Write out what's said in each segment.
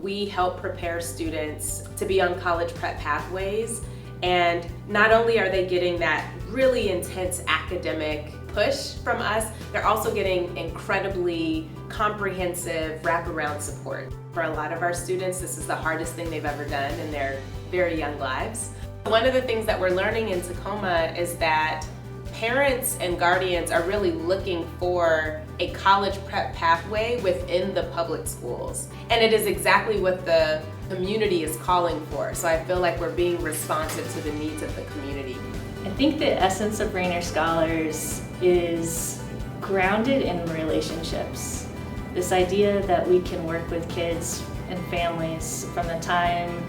we help prepare students to be on college prep pathways, and not only are they getting that really intense academic push from us, they're also getting incredibly comprehensive wraparound support. For a lot of our students, this is the hardest thing they've ever done in their very young lives. One of the things that we're learning in Tacoma is that parents and guardians are really looking for a college prep pathway within the public schools. And it is exactly what the community is calling for. So I feel like we're being responsive to the needs of the community. I think the essence of Rainier Scholars is grounded in relationships. This idea that we can work with kids and families from the time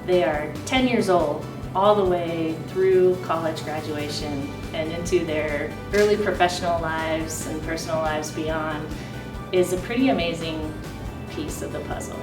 they are 10 years old all the way through college graduation and into their early professional lives and personal lives beyond is a pretty amazing piece of the puzzle.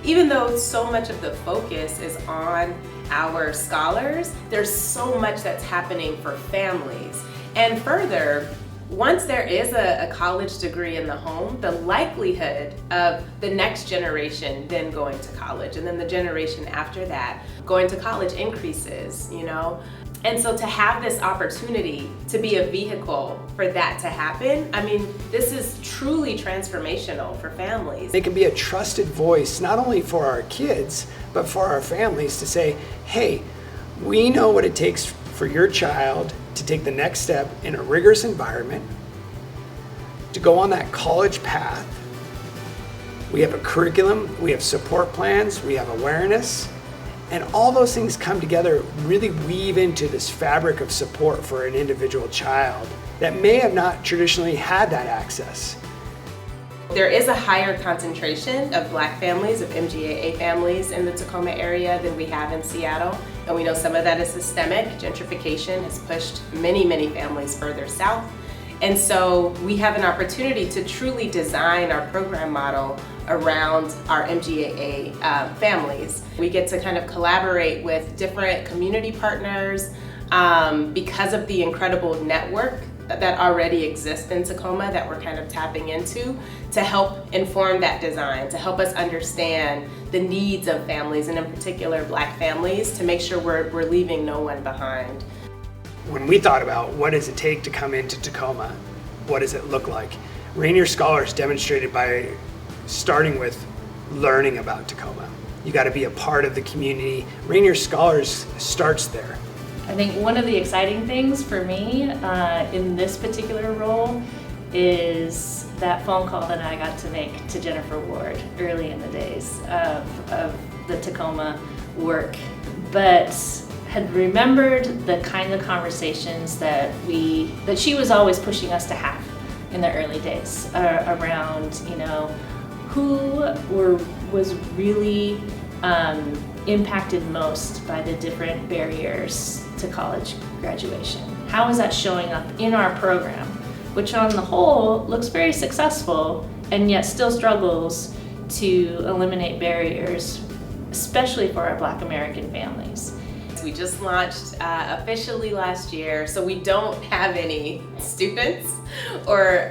Even though so much of the focus is on our scholars, there's so much that's happening for families. And further, once there is a college degree in the home, the likelihood of the next generation then going to college, and then the generation after that going to college increases, you know? And so to have this opportunity to be a vehicle for that to happen, I mean, this is truly transformational for families. They can be a trusted voice, not only for our kids, but for our families to say, hey, we know what it takes for your child to take the next step in a rigorous environment, to go on that college path. We have a curriculum, we have support plans, we have awareness, and all those things come together, really weave into this fabric of support for an individual child that may have not traditionally had that access. There is a higher concentration of Black families, of MGAA families in the Tacoma area than we have in Seattle. And we know some of that is systemic. Gentrification has pushed many, many families further south. And so we have an opportunity to truly design our program model around our MGAA families. We get to kind of collaborate with different community partners because of the incredible network that already exists in Tacoma that we're kind of tapping into to help inform that design, to help us understand the needs of families, and in particular Black families, to make sure we're leaving no one behind. When we thought about what does it take to come into Tacoma, what does it look like, Rainier Scholars demonstrated by starting with learning about Tacoma. You got to be a part of the community. Rainier Scholars starts there. I think one of the exciting things for me in this particular role is that phone call that I got to make to Jennifer Ward early in the days of the Tacoma work, but had remembered the kind of conversations that she was always pushing us to have in the early days around, you know, who was really impacted most by the different barriers to college graduation. How is that showing up in our program, which on the whole looks very successful and yet still struggles to eliminate barriers, especially for our Black American families. We just launched officially last year, so we don't have any students or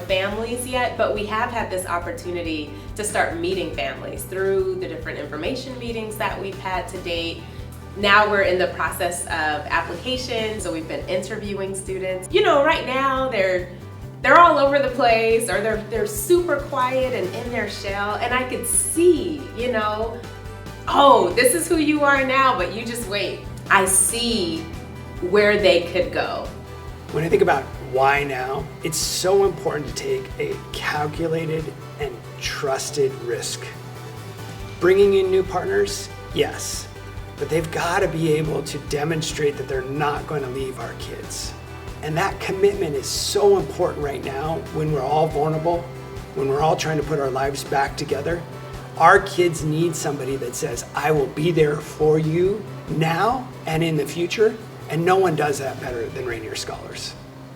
families yet, but we have had this opportunity to start meeting families through the different information meetings that we've had to date. Now we're in the process of application, so we've been interviewing students. You know, right now they're all over the place, or they're super quiet and in their shell, and I could see, you know, oh, this is who you are now, but you just wait. I see where they could go. When I think about why now, it's so important to take a calculated and trusted risk. Bringing in new partners, yes, but they've got to be able to demonstrate that they're not going to leave our kids. And that commitment is so important right now when we're all vulnerable, when we're all trying to put our lives back together. Our kids need somebody that says, I will be there for you now and in the future, and no one does that better than Rainier Scholars.